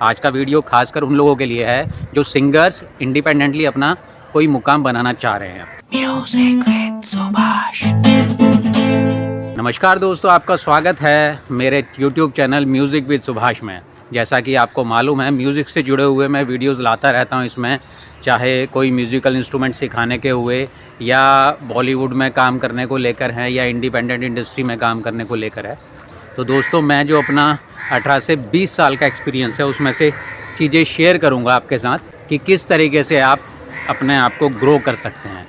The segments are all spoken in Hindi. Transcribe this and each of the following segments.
आज का वीडियो खासकर उन लोगों के लिए है जो सिंगर्स इंडिपेंडेंटली अपना कोई मुकाम बनाना चाह रहे हैं। Music with Subhash. नमस्कार दोस्तों, आपका स्वागत है मेरे YouTube channel music with Subhash में। जैसा कि आपको मालूम है, म्यूज़िक से जुड़े हुए मैं वीडियोस लाता रहता हूं इसमें, चाहे कोई म्यूज़िकल इंस्ट्रूमेंट सिखाने के हुए या बॉलीवुड में काम करने को लेकर हैं या इंडिपेंडेंट इंडस्ट्री में काम करने को लेकर है। तो दोस्तों, मैं जो अपना 18 से 20 साल का एक्सपीरियंस है उसमें से चीज़ें शेयर करूँगा आपके साथ कि किस तरीके से आप अपने आप को ग्रो कर सकते हैं।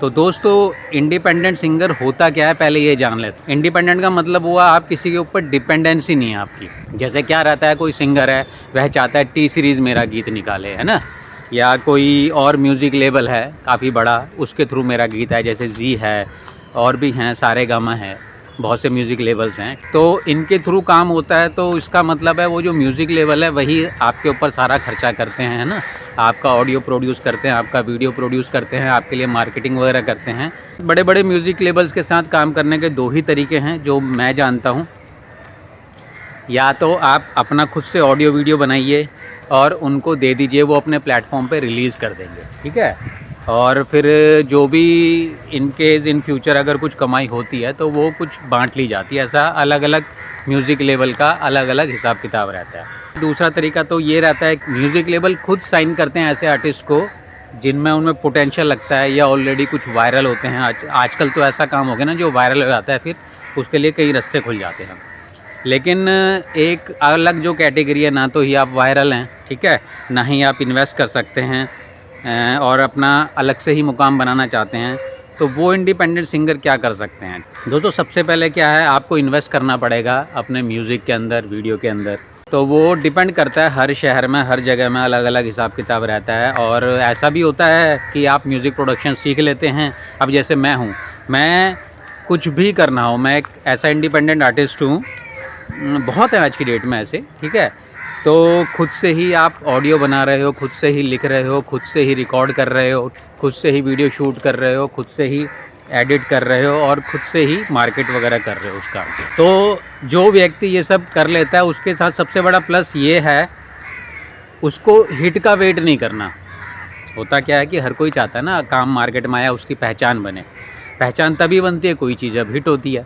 तो दोस्तों, इंडिपेंडेंट सिंगर होता क्या है पहले ये जान लेते। इंडिपेंडेंट का मतलब हुआ आप किसी के ऊपर डिपेंडेंसी नहीं है आपकी। जैसे क्या रहता है, कोई सिंगर है वह चाहता है टी सीरीज़ मेरा गीत निकाले, है ना, या कोई और म्यूज़िक लेबल है काफ़ी बड़ा, उसके थ्रू मेरा गीत है, जैसे जी है और भी हैं, सारेगामा है, बहुत से म्यूज़िक लेबल्स हैं, तो इनके थ्रू काम होता है। तो इसका मतलब है वो जो म्यूज़िक लेबल है वही आपके ऊपर सारा खर्चा करते हैं, है ना, आपका ऑडियो प्रोड्यूस करते हैं, आपका वीडियो प्रोड्यूस करते हैं, आपके लिए मार्केटिंग वगैरह करते हैं। बड़े बड़े म्यूज़िक लेबल्स के साथ काम करने के दो ही तरीके हैं जो मैं जानता हूँ। या तो आप अपना खुद से ऑडियो वीडियो बनाइए और उनको दे दीजिए, वो अपने प्लेटफॉर्म पे रिलीज़ कर देंगे, ठीक है। और फिर जो भी इन केस इन फ्यूचर अगर कुछ कमाई होती है तो वो कुछ बांट ली जाती है। ऐसा अलग अलग म्यूज़िक लेबल का अलग अलग हिसाब किताब रहता है। दूसरा तरीका तो ये रहता है, म्यूज़िक लेबल खुद साइन करते हैं ऐसे आर्टिस्ट को जिनमें उनमें पोटेंशियल लगता है या ऑलरेडी कुछ वायरल होते हैं। आजकल तो ऐसा काम हो गया ना, जो वायरल हो जाता है फिर उसके लिए कई रास्ते खुल जाते हैं। लेकिन एक अलग जो कैटेगरी है, ना तो ही आप वायरल हैं, ठीक है, ना ही आप इन्वेस्ट कर सकते हैं और अपना अलग से ही मुकाम बनाना चाहते हैं, तो वो इंडिपेंडेंट सिंगर क्या कर सकते हैं। दोस्तों, सबसे पहले क्या है, आपको इन्वेस्ट करना पड़ेगा अपने म्यूज़िक के अंदर, वीडियो के अंदर। तो वो डिपेंड करता है, हर शहर में हर जगह में अलग अलग हिसाब किताब रहता है। और ऐसा भी होता है कि आप म्यूज़िक प्रोडक्शन सीख लेते हैं। अब जैसे मैं हूँ, मैं कुछ भी करना हो, मैं एक ऐसा इंडिपेंडेंट आर्टिस्ट हूँ, बहुत है आज की डेट में ऐसे, ठीक है। तो खुद से ही आप ऑडियो बना रहे हो, खुद से ही लिख रहे हो, खुद से ही रिकॉर्ड कर रहे हो, खुद से ही वीडियो शूट कर रहे हो, खुद से ही एडिट कर रहे हो और खुद से ही मार्केट वगैरह कर रहे हो उसका। तो जो व्यक्ति ये सब कर लेता है उसके साथ सबसे बड़ा प्लस ये है, उसको हिट का वेट नहीं करना। होता क्या है कि हर कोई चाहता है ना काम मार्केट में आया उसकी पहचान बने। पहचान तभी बनती है कोई चीज़ जब हिट होती है।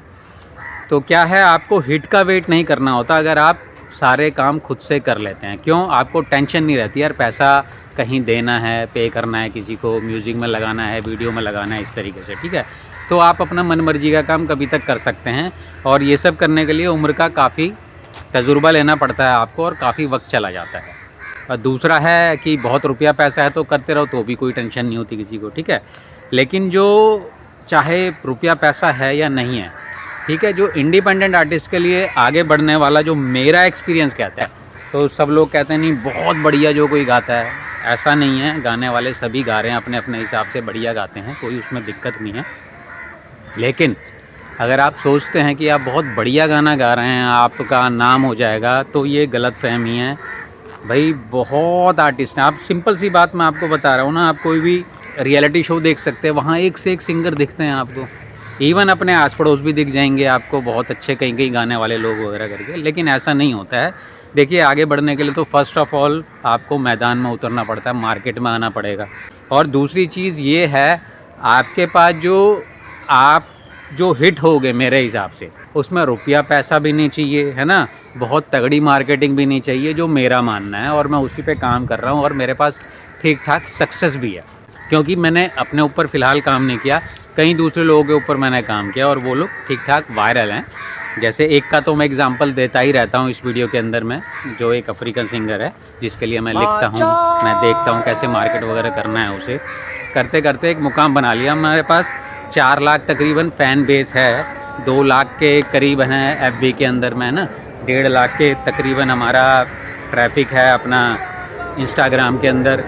तो क्या है, आपको हिट का वेट नहीं करना होता अगर आप सारे काम खुद से कर लेते हैं। क्यों? आपको टेंशन नहीं रहती यार पैसा कहीं देना है, पे करना है, किसी को म्यूज़िक में लगाना है, वीडियो में लगाना है, इस तरीके से, ठीक है। तो आप अपना मन मर्जी का काम कभी तक कर सकते हैं। और ये सब करने के लिए उम्र का काफ़ी तजुर्बा लेना पड़ता है आपको और काफ़ी वक्त चला जाता है। और दूसरा है कि बहुत रुपया पैसा है तो करते रहो, तो भी कोई टेंशन नहीं होती किसी को, ठीक है। लेकिन जो चाहे रुपया पैसा है या नहीं है, ठीक है, जो इंडिपेंडेंट आर्टिस्ट के लिए आगे बढ़ने वाला, जो मेरा एक्सपीरियंस कहता है, तो सब लोग कहते हैं नहीं बहुत बढ़िया जो कोई गाता है, ऐसा नहीं है। गाने वाले सभी गा रहे हैं अपने अपने हिसाब से, बढ़िया गाते हैं, कोई उसमें दिक्कत नहीं है। लेकिन अगर आप सोचते हैं कि आप बहुत बढ़िया गाना गा रहे हैं, आपका नाम हो जाएगा, तो ये गलत फहमी है भाई। बहुत आर्टिस्ट हैं, आप सिंपल सी बात मैं आपको बता रहा हूँ ना, आप कोई भी रियलिटी शो देख सकते हैं, वहाँ एक से एक सिंगर दिखते हैं आपको। इवन अपने आस पड़ोस भी दिख जाएंगे आपको बहुत अच्छे कहीं कहीं गाने वाले लोग वगैरह करके। लेकिन ऐसा नहीं होता है। देखिए, आगे बढ़ने के लिए तो फर्स्ट ऑफ ऑल आपको मैदान में उतरना पड़ता है, मार्केट में आना पड़ेगा। और दूसरी चीज़ ये है, आपके पास जो हिट हो गए मेरे हिसाब से, उसमें रुपया पैसा भी नहीं चाहिए, है ना, बहुत तगड़ी मार्केटिंग भी नहीं चाहिए, जो मेरा मानना है। और मैं उसी पे काम कर रहा हूँ और मेरे पास ठीक ठाक सक्सेस भी है, क्योंकि मैंने अपने ऊपर फ़िलहाल काम नहीं किया, कई दूसरे लोगों के ऊपर मैंने काम किया और वो लोग ठीक ठाक वायरल हैं। जैसे एक का तो मैं एग्जांपल देता ही रहता हूँ इस वीडियो के अंदर में, जो एक अफ्रीकन सिंगर है जिसके लिए मैं लिखता हूँ, मैं देखता हूँ कैसे मार्केट वगैरह करना है। उसे करते करते एक मुकाम बना लिया। हमारे पास 4 लाख तकरीबन फ़ैन बेस है, 2 लाख के करीब हैं FB के अंदर में, ना 1.5 लाख के तकरीबन हमारा ट्रैफिक है अपना इंस्टाग्राम के अंदर,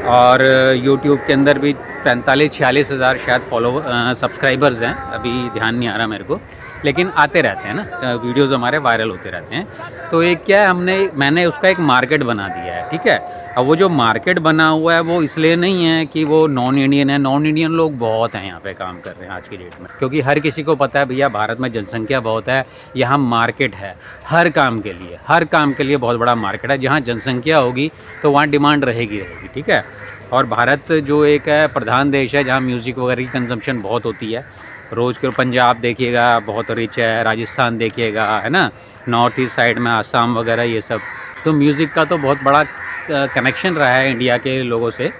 और यूट्यूब के अंदर भी 45-46 हज़ार शायद सब्सक्राइबर्स हैं, अभी ध्यान नहीं आ रहा मेरे को। लेकिन आते रहते हैं ना, वीडियोज़ हमारे वायरल होते रहते हैं। तो एक क्या है, मैंने उसका एक मार्केट बना दिया है, ठीक है। अब वो जो मार्केट बना हुआ है वो इसलिए नहीं है कि वो नॉन इंडियन है, नॉन इंडियन लोग बहुत हैं यहाँ पे काम कर रहे हैं आज की डेट में, क्योंकि हर किसी को पता है भैया भारत में जनसंख्या बहुत है, यहाँ मार्केट है हर काम के लिए, हर काम के लिए बहुत बड़ा मार्केट है। जहाँ जनसंख्या होगी तो वहाँ डिमांड रहेगी, ठीक है। और भारत जो एक है प्रधान देश है जहाँ म्यूज़िक वगैरह की कंजम्पशन बहुत होती है रोज़ के। पंजाब देखिएगा बहुत रिच है, राजस्थान देखिएगा, है ना, नॉर्थ ईस्ट साइड में आसाम वगैरह ये सब। तो म्यूज़िक का तो बहुत बड़ा कनेक्शन रहा है इंडिया के लोगों से।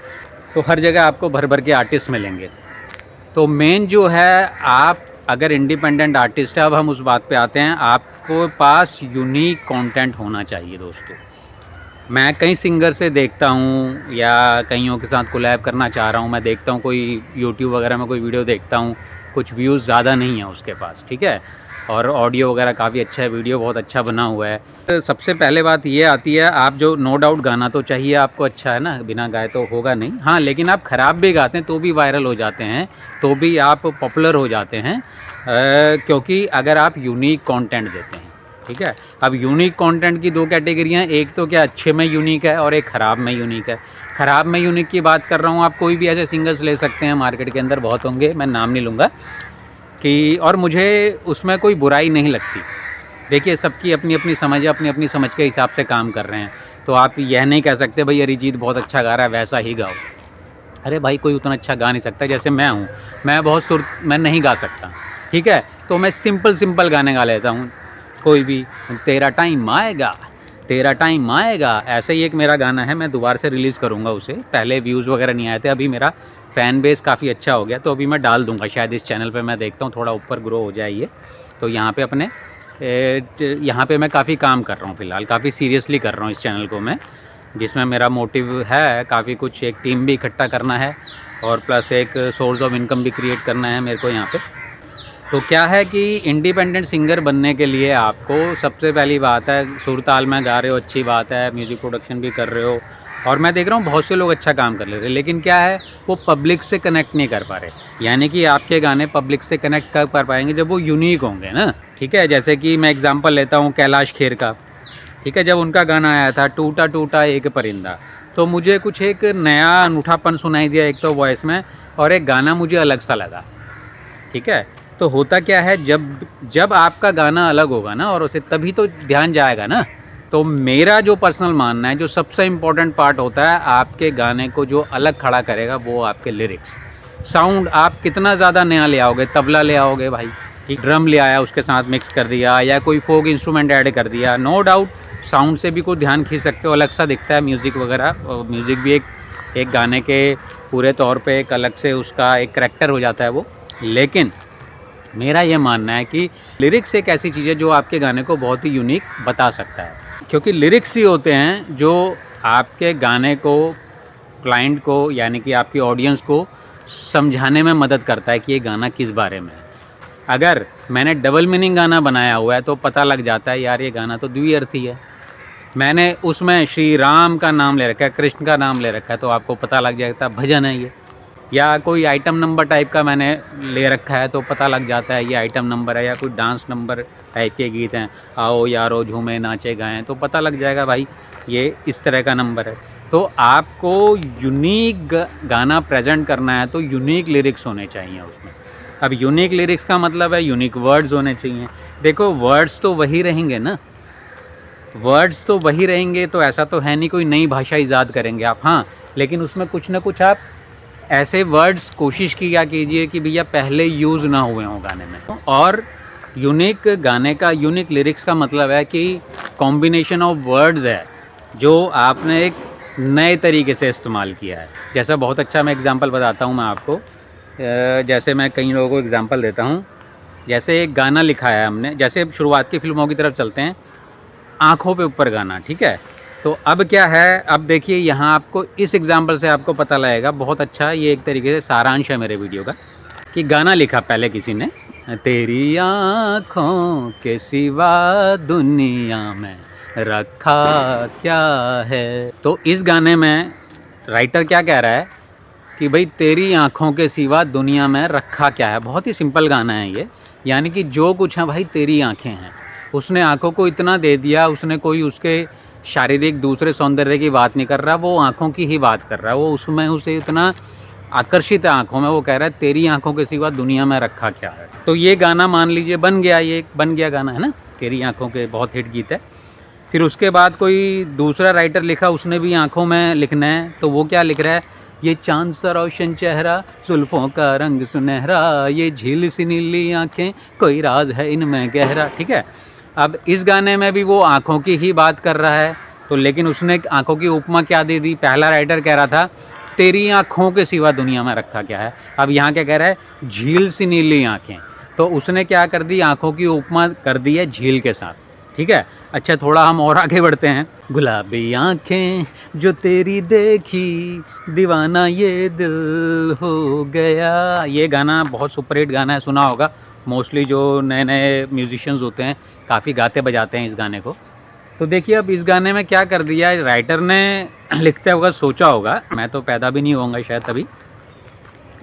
तो हर जगह आपको भर भर के आर्टिस्ट मिलेंगे। तो मेन जो है, आप अगर इंडिपेंडेंट आर्टिस्ट है, अब हम उस बात पे आते हैं, आपको पास यूनिक कंटेंट होना चाहिए दोस्तों। मैं कई सिंगर से देखता हूँ या कईयों के साथ कोलैब करना चाह रहा हूँ, मैं देखता हूँ कोई यूट्यूब वगैरह में कोई वीडियो देखता हूँ, कुछ व्यूज़ ज़्यादा नहीं है उसके पास, ठीक है, और ऑडियो वगैरह काफ़ी अच्छा है, वीडियो बहुत अच्छा बना हुआ है। तो सबसे पहले बात ये आती है, आप जो नो डाउट गाना तो चाहिए आपको अच्छा, है ना, बिना गाए तो होगा नहीं। हाँ, लेकिन आप ख़राब भी गाते हैं तो भी वायरल हो जाते हैं, तो भी आप पॉपुलर हो जाते हैं, क्योंकि अगर आप यूनिक कंटेंट देते हैं, ठीक है। अब यूनिक कंटेंट की दो कैटेगरियाँ, एक तो क्या अच्छे में यूनिक है और एक ख़राब में यूनिक है। ख़राब में यूनिक की बात कर रहा हूँ, आप कोई भी ऐसे सिंगर्स ले सकते हैं, मार्केट के अंदर बहुत होंगे, मैं नाम नहीं लूँगा कि, और मुझे उसमें कोई बुराई नहीं लगती। देखिए, सबकी अपनी अपनी समझ है, अपनी अपनी समझ के हिसाब से काम कर रहे हैं। तो आप यह नहीं कह सकते भाई अरिजीत बहुत अच्छा गा रहा है वैसा ही गाओ। अरे भाई, कोई उतना अच्छा गा नहीं सकता। जैसे मैं हूँ, मैं बहुत सुर मैं नहीं गा सकता, ठीक है, तो मैं सिंपल गाने गा लेता हूँ, कोई भी, तेरा टाइम आएगा, तेरा टाइम आएगा, ऐसे ही एक मेरा गाना है, मैं दोबारा से रिलीज़ करूँगा उसे। पहले व्यूज़ वगैरह नहीं आए थे, अभी मेरा फ़ैन बेस काफ़ी अच्छा हो गया, तो अभी मैं डाल दूँगा शायद इस चैनल पे। मैं देखता हूँ थोड़ा ऊपर ग्रो हो जाए ये। तो यहाँ पे अपने यहाँ पे मैं काफ़ी काम कर रहा हूँ फ़िलहाल, काफ़ी सीरियसली कर रहा हूँ इस चैनल को मैं, जिसमें मेरा मोटिव है काफ़ी कुछ, एक टीम भी इकट्ठा करना है और प्लस एक सोर्स ऑफ इनकम भी क्रिएट करना है मेरे को यहाँ पे। तो क्या है कि इंडिपेंडेंट सिंगर बनने के लिए आपको सबसे पहली बात है, सुर ताल में गा रहे हो अच्छी बात है, म्यूज़िक प्रोडक्शन भी कर रहे हो, और मैं देख रहा हूँ बहुत से लोग अच्छा काम कर ले रहे हैं, लेकिन क्या है, वो पब्लिक से कनेक्ट नहीं कर पा रहे। यानी कि आपके गाने पब्लिक से कनेक्ट कब कर पाएंगे, जब वो यूनिक होंगे ना, ठीक है। जैसे कि मैं एग्जांपल लेता हूँ कैलाश खेर का, ठीक है, जब उनका गाना आया था टूटा टूटा एक परिंदा, तो मुझे कुछ एक नया अनूठापन सुनाई दिया एक तो वॉइस में, और एक गाना मुझे अलग सा लगा, ठीक है। तो होता क्या है, जब आपका गाना अलग होगा ना, और उसे तभी तो ध्यान जाएगा ना। तो मेरा जो पर्सनल मानना है, जो सबसे इम्पोर्टेंट पार्ट होता है आपके गाने को जो अलग खड़ा करेगा, वो आपके लिरिक्स, साउंड। आप कितना ज़्यादा नया ले आओगे, तबला ले आओगे भाई, एक ड्रम ले आया उसके साथ मिक्स कर दिया, या कोई फोक इंस्ट्रूमेंट ऐड कर दिया, नो डाउट साउंड से भी कोई ध्यान खींच सकते हो, अलग सा दिखता है म्यूज़िक वगैरह। म्यूज़िक भी एक गाने के पूरे तौर पे एक अलग से उसका एक करैक्टर हो जाता है वो। लेकिन मेरा ये मानना है कि लिरिक्स एक ऐसी चीज़ है जो आपके गाने को बहुत ही यूनिक बता सकता है, क्योंकि लिरिक्स ही होते हैं जो आपके गाने को क्लाइंट को, यानी कि आपकी ऑडियंस को समझाने में मदद करता है कि ये गाना किस बारे में है। अगर मैंने डबल मीनिंग गाना बनाया हुआ है तो पता लग जाता है यार ये गाना तो द्विअर्थी है। मैंने उसमें श्री राम का नाम ले रखा है, कृष्ण का नाम ले रखा है, तो आपको पता लग जाता है भजन है ये। या कोई आइटम नंबर टाइप का मैंने ले रखा है तो पता लग जाता है ये आइटम नंबर है, या कोई डांस नंबर टाइप के गीत हैं, आओ यारो झूमे नाचे गाएं, तो पता लग जाएगा भाई ये इस तरह का नंबर है। तो आपको यूनिक गाना प्रेजेंट करना है तो यूनिक लिरिक्स होने चाहिए उसमें। अब यूनिक लिरिक्स का मतलब है यूनिक वर्ड्स होने चाहिए। देखो, वर्ड्स तो वही रहेंगे ना, वर्ड्स तो वही रहेंगे, तो ऐसा तो है नहीं कोई नई भाषा ईजाद करेंगे आप, हाँ, लेकिन उसमें कुछ ना कुछ आप ऐसे वर्ड्स कोशिश किया कीजिए कि भैया पहले यूज़ ना हुए हों गाने में। और यूनिक गाने का, यूनिक लिरिक्स का मतलब है कि कॉम्बिनेशन ऑफ वर्ड्स है जो आपने एक नए तरीके से इस्तेमाल किया है। जैसा बहुत अच्छा मैं एग्जांपल बताता हूँ मैं आपको, जैसे मैं कई लोगों को एग्जांपल देता हूँ। जैसे एक गाना लिखा है हमने, जैसे शुरुआत की फिल्मों की तरफ चलते हैं, आँखों पे ऊपर गाना, ठीक है। तो अब क्या है, अब देखिए यहाँ आपको इस एग्जांपल से आपको पता लगेगा बहुत अच्छा, ये एक तरीके से सारांश है मेरे वीडियो का, कि गाना लिखा पहले किसी ने, तेरी आँखों के सिवा दुनिया में रखा क्या है। तो इस गाने में राइटर क्या कह रहा है कि भाई तेरी आँखों के सिवा दुनिया में रखा क्या है। बहुत ही सिंपल गाना है ये, यानी कि जो कुछ है भाई तेरी आंखें हैं। उसने आंखों को इतना दे दिया, उसने कोई उसके शारीरिक दूसरे सौंदर्य की बात नहीं कर रहा, वो आंखों की ही बात कर रहा है। वो उसमें उसे इतना आकर्षित है आंखों में, वो कह रहा है तेरी आंखों के सिवा दुनिया में रखा क्या है। तो ये गाना मान लीजिए बन गया, ये बन गया गाना है ना, तेरी आंखों के बहुत हिट गीत है। फिर उसके बाद कोई दूसरा राइटर लिखा, उसने भी आंखों में लिखना है, तो वो क्या लिख रहा है, ये चांद सा रोशन चेहरा, जुल्फों का रंग सुनहरा, ये झील सी नीली आंखें, कोई राज है इनमें गहरा। ठीक है, अब इस गाने में भी वो आंखों की ही बात कर रहा है, तो लेकिन उसने आंखों की उपमा क्या दे दी। पहला राइटर कह रहा था तेरी आंखों के सिवा दुनिया में रखा क्या है, अब यहाँ क्या कह रहा है, झील सी नीली आंखें। तो उसने क्या कर दी, आंखों की उपमा कर दी है झील के साथ। ठीक है, अच्छा थोड़ा हम और आगे बढ़ते हैं। गुलाबी आंखें जो तेरी देखी, दीवाना ये दिल हो गया। ये गाना बहुत सुपरहिट गाना है, सुना होगा। मोस्टली जो नए नए म्यूजिशियंस होते हैं काफ़ी गाते बजाते हैं इस गाने को। तो देखिए अब इस गाने में क्या कर दिया है राइटर ने, लिखते होगा सोचा होगा, मैं तो पैदा भी नहीं होऊंगा शायद तभी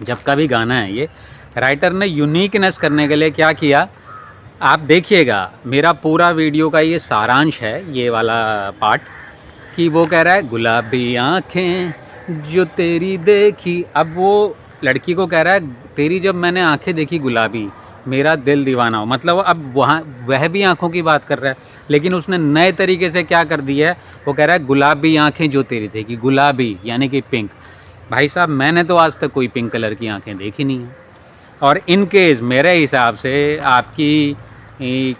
जब का भी गाना है ये। राइटर ने यूनिकनेस करने के लिए क्या किया, आप देखिएगा, मेरा पूरा वीडियो का ये सारांश है, ये वाला पार्ट, कि वो कह रहा है गुलाबी आँखें जो तेरी देखी। अब वो लड़की को कह रहा है तेरी जब मैंने आंखें देखी गुलाबी, मेरा दिल दीवाना हो। मतलब अब वहाँ वह भी आंखों की बात कर रहा है, लेकिन उसने नए तरीके से क्या कर दिया है, वो कह रहा है गुलाबी आंखें जो तेरी देखी। गुलाबी यानी कि पिंक। भाई साहब मैंने तो आज तक कोई पिंक कलर की आंखें देखी नहीं है। और इन केस मेरे हिसाब से आपकी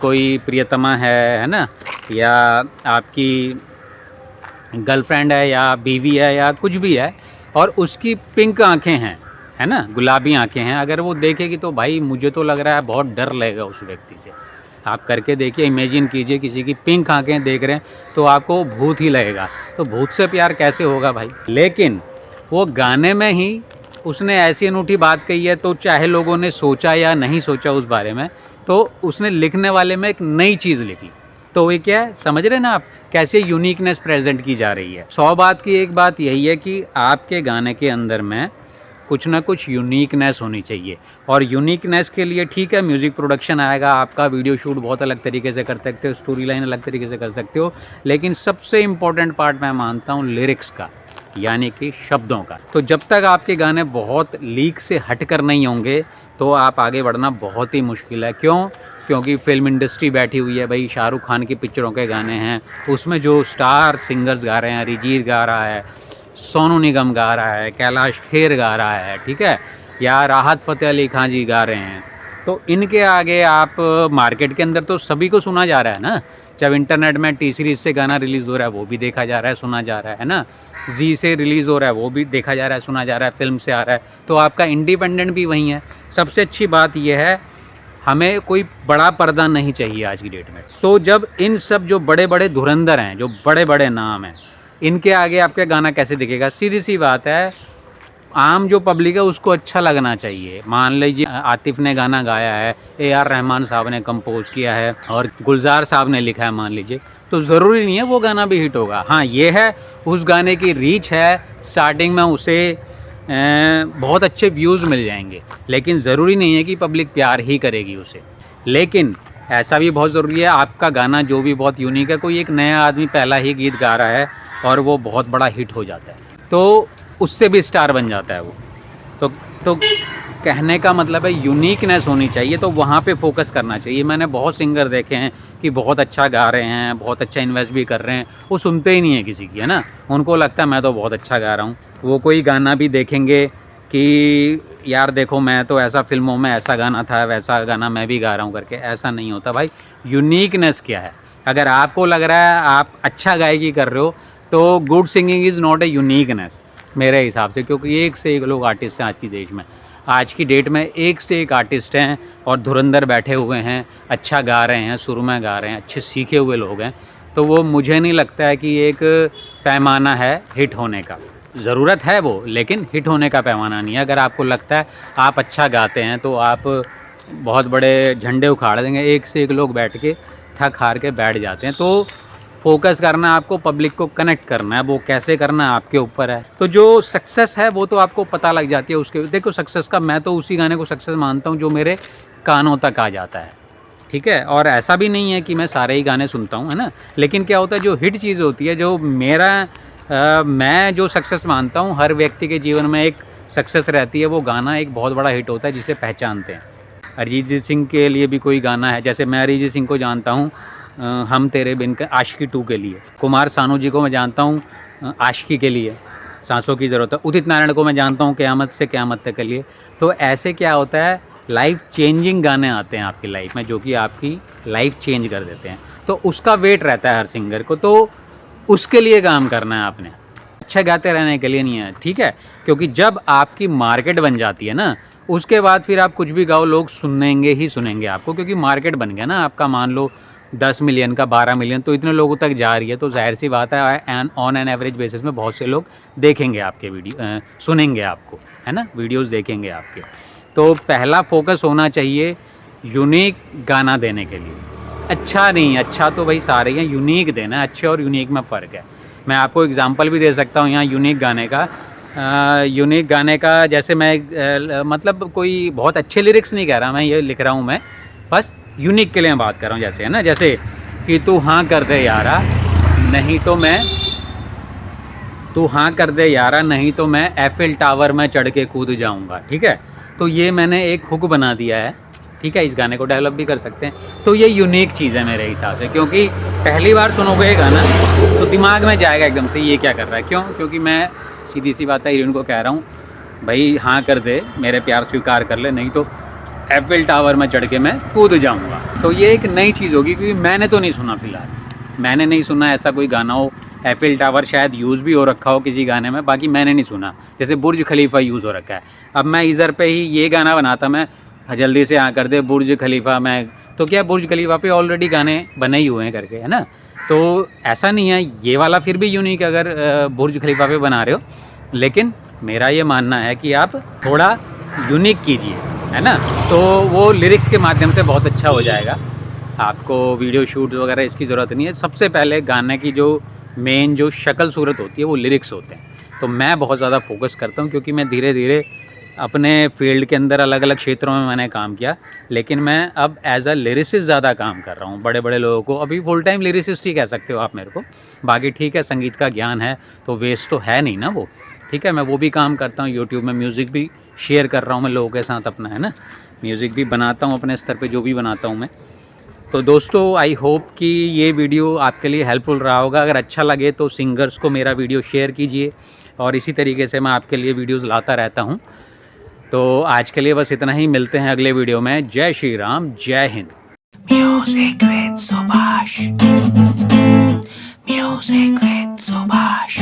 कोई प्रियतमा है ना, या आपकी गर्लफ्रेंड है या बीवी है या कुछ भी है, और उसकी पिंक आंखें हैं, है ना, गुलाबी आंखें हैं, अगर वो देखेगी तो भाई मुझे तो लग रहा है बहुत डर लगेगा उस व्यक्ति से। आप करके देखिए, इमेजिन कीजिए किसी की पिंक आंखें देख रहे हैं तो आपको भूत ही लगेगा। तो भूत से प्यार कैसे होगा भाई। लेकिन वो गाने में ही उसने ऐसी अनूठी बात कही है, तो चाहे लोगों ने सोचा या नहीं सोचा उस बारे में, तो उसने लिखने वाले में एक नई चीज़ लिखी। तो ये क्या है, समझ रहे ना आप कैसे यूनिकनेस प्रेजेंट की जा रही है। 100 बात की एक बात यही है कि आपके गाने के अंदर में कुछ ना कुछ यूनिकनेस होनी चाहिए। और यूनिकनेस के लिए ठीक है म्यूज़िक प्रोडक्शन आएगा, आपका वीडियो शूट बहुत अलग तरीके से कर सकते हो, स्टोरी लाइन अलग तरीके से कर सकते हो, लेकिन सबसे इम्पॉर्टेंट पार्ट मैं मानता हूँ लिरिक्स का, यानी कि शब्दों का। तो जब तक आपके गाने बहुत लीक से हट कर नहीं होंगे तो आप आगे बढ़ना बहुत ही मुश्किल है। क्यों? क्योंकि फिल्म इंडस्ट्री बैठी हुई है भाई, शाहरुख खान की पिक्चरों के गाने हैं, उसमें जो स्टार सिंगर्स गा रहे हैं, अरिजीत गा रहा है, सोनू निगम गा रहा है, कैलाश खेर गा रहा है, ठीक है, या राहत फ़तेह अली खान जी गा रहे हैं, तो इनके आगे आप मार्केट के अंदर तो सभी को सुना जा रहा है ना। जब इंटरनेट में टी सीरीज़ से गाना रिलीज़ हो रहा है वो भी देखा जा रहा है, सुना जा रहा है ना, जी से रिलीज़ हो रहा है वो भी देखा जा रहा है, सुना जा रहा है, फिल्म से आ रहा है, तो आपका इंडिपेंडेंट भी वहीं है। सबसे अच्छी बात यह है, हमें कोई बड़ा पर्दा नहीं चाहिए आज की डेट में। तो जब इन सब जो बड़े बड़े धुरंधर हैं, जो बड़े बड़े नाम हैं, इनके आगे आपका गाना कैसे दिखेगा। सीधी सी बात है, आम जो पब्लिक है उसको अच्छा लगना चाहिए। मान लीजिए आतिफ ने गाना गाया है, AR रहमान साहब ने कंपोज किया है और गुलजार साहब ने लिखा है मान लीजिए, तो ज़रूरी नहीं है वो गाना भी हिट होगा। हाँ ये है, उस गाने की रीच है, स्टार्टिंग में उसे बहुत अच्छे व्यूज़ मिल जाएंगे, लेकिन ज़रूरी नहीं है कि पब्लिक प्यार ही करेगी उसे। लेकिन ऐसा भी बहुत ज़रूरी है, आपका गाना जो भी बहुत यूनिक है, कोई एक नया आदमी पहला ही गीत गा रहा है और वो बहुत बड़ा हिट हो जाता है, तो उससे भी स्टार बन जाता है वो। तो कहने का मतलब है यूनिकनेस होनी चाहिए, तो वहाँ पे फोकस करना चाहिए। मैंने बहुत सिंगर देखे हैं कि बहुत अच्छा गा रहे हैं, बहुत अच्छा इन्वेस्ट भी कर रहे हैं, वो सुनते ही नहीं है किसी की, है ना, उनको लगता है मैं तो बहुत अच्छा गा रहा हूँ। वो कोई गाना भी देखेंगे कि यार देखो मैं तो ऐसा फिल्मों में ऐसा गाना था, वैसा गाना मैं भी गा रहा हूँ करके, ऐसा नहीं होता भाई। यूनिकनेस क्या है, अगर आपको लग रहा है आप अच्छा गायकी कर रहे हो तो good singing is not a uniqueness मेरे हिसाब से, क्योंकि एक से एक लोग आर्टिस्ट हैं आज की देश में, आज की डेट में एक से एक आर्टिस्ट हैं और धुरंधर बैठे हुए हैं, अच्छा गा रहे हैं, सुर में गा रहे हैं, अच्छे सीखे हुए लोग हैं। तो वो मुझे नहीं लगता है कि एक पैमाना है हिट होने का। ज़रूरत है वो, लेकिन हिट होने का पैमाना नहीं है। अगर आपको लगता है आप अच्छा गाते हैं तो आप बहुत बड़े झंडे उखाड़ देंगे, एक से एक लोग बैठ के थक हार के बैठ जाते हैं। तो फोकस करना, आपको पब्लिक को कनेक्ट करना है, वो कैसे करना है आपके ऊपर है। तो जो सक्सेस है वो तो आपको पता लग जाती है उसके। देखो सक्सेस का मैं तो उसी गाने को सक्सेस मानता हूँ जो मेरे कानों तक आ जाता है, ठीक है। और ऐसा भी नहीं है कि मैं सारे ही गाने सुनता हूँ, है ना। लेकिन क्या होता है, जो हिट चीज़ होती है, जो मैं जो सक्सेस मानता हूँ, हर व्यक्ति के जीवन में एक सक्सेस रहती है, वो गाना एक बहुत बड़ा हिट होता है जिसे पहचानते हैं। अरिजीत सिंह के लिए भी कोई गाना है, जैसे मैं अरिजीत सिंह को जानता हूँ हम तेरे बिन के आशिकी 2 के लिए। कुमार सानू जी को मैं जानता हूँ आशिकी के लिए, सांसों की ज़रूरत है। उदित नारायण को मैं जानता हूँ क़यामत से क़यामत तक के लिए। तो ऐसे क्या होता है, लाइफ चेंजिंग गाने आते हैं आपकी लाइफ में, जो कि आपकी लाइफ चेंज कर देते हैं। तो उसका वेट रहता है हर सिंगर को, तो उसके लिए काम करना है आपने, अच्छा गाते रहने के लिए नहीं है, ठीक है। क्योंकि जब आपकी मार्केट बन जाती है ना, उसके बाद फिर आप कुछ भी गाओ, लोग सुनेंगे ही सुनेंगे आपको, क्योंकि मार्केट बन गया ना आपका। मान लो 10 मिलियन का 12 मिलियन, तो इतने लोगों तक जा रही है, तो जाहिर सी बात है ऑन एन एवरेज बेसिस में बहुत से लोग देखेंगे आपके वीडियो, सुनेंगे आपको, है ना, वीडियोस देखेंगे आपके। तो पहला फोकस होना चाहिए यूनिक गाना देने के लिए। अच्छा नहीं, अच्छा तो भाई सारे हैं, यूनिक देना है। अच्छे और यूनिक में फ़र्क है। मैं आपको एग्जांपल भी दे सकता हूँ यहाँ यूनिक गाने का। यूनिक गाने का जैसे मैं मतलब कोई बहुत अच्छे लिरिक्स नहीं कह रहा मैं, ये लिख रहा हूँ मैं, बस यूनिक के लिए मैं बात कर रहा हूँ। जैसे है ना, जैसे कि तू हाँ कर दे यारा नहीं तो मैं, तू हाँ कर दे यारा नहीं तो मैं एफिल टावर में चढ़ के कूद जाऊँगा, ठीक है। तो ये मैंने एक हुक बना दिया है, ठीक है। इस गाने को डेवलप भी कर सकते हैं। तो ये यूनिक चीज़ है मेरे हिसाब से, क्योंकि पहली बार सुनोगे ये गाना तो दिमाग में जाएगा एकदम से, ये क्या कर रहा है। क्यों? क्योंकि मैं सीधी सी बात है हीरोइन को कह रहा हूँ, भाई हाँ कर दे, मेरे प्यार स्वीकार कर ले, नहीं तो एफिल टावर में चढ़ के मैं कूद जाऊँगा। तो ये एक नई चीज़ होगी, क्योंकि मैंने तो नहीं सुना, फ़िलहाल मैंने नहीं सुना ऐसा कोई गाना हो। एफिल टावर शायद यूज़ भी हो रखा हो किसी गाने में, बाकी मैंने नहीं सुना। जैसे बुर्ज खलीफा यूज़ हो रखा है। अब मैं इधर पे ही ये गाना बनाता, मैं जल्दी से हाँ कर दे बुर्ज खलीफा में, तो क्या बुर्ज खलीफा पे ऑलरेडी गाने बने ही हुए हैं करके, है ना। तो ऐसा नहीं है, ये वाला फिर भी यूनिक अगर बुर्ज खलीफा पे बना रहे हो। लेकिन मेरा ये मानना है कि आप थोड़ा यूनिक कीजिए, है ना। तो वो लिरिक्स के माध्यम से बहुत अच्छा हो जाएगा। आपको वीडियो शूट वगैरह इसकी ज़रूरत नहीं है। सबसे पहले गाने की जो मेन जो शक्ल सूरत होती है वो लिरिक्स होते हैं। तो मैं बहुत ज़्यादा फोकस करता हूँ, क्योंकि मैं धीरे धीरे अपने फील्ड के अंदर अलग अलग क्षेत्रों में मैंने काम किया, लेकिन मैं अब एज अ लिरिसिस्ट ज़्यादा काम कर रहा हूँ। बड़े बड़े लोगों को अभी फुल टाइम लिरिसिस्ट ही कह सकते हो आप मेरे को। बाकी ठीक है, संगीत का ज्ञान है तो वेस्ट तो है नहीं ना वो, ठीक है। मैं वो भी काम करता हूँ, यूट्यूब में म्यूज़िक भी शेयर कर रहा हूँ मैं लोगों के साथ अपना, है ना। म्यूज़िक भी बनाता हूँ अपने स्तर पे, जो भी बनाता हूँ मैं। तो दोस्तों आई होप कि ये वीडियो आपके लिए हेल्पफुल रहा होगा। अगर अच्छा लगे तो सिंगर्स को मेरा वीडियो शेयर कीजिए, और इसी तरीके से मैं आपके लिए वीडियोस लाता रहता हूँ। तो आज के लिए बस इतना ही, मिलते हैं अगले वीडियो में। जय श्री राम, जय Hind. Music with Subhash, music with Subhash.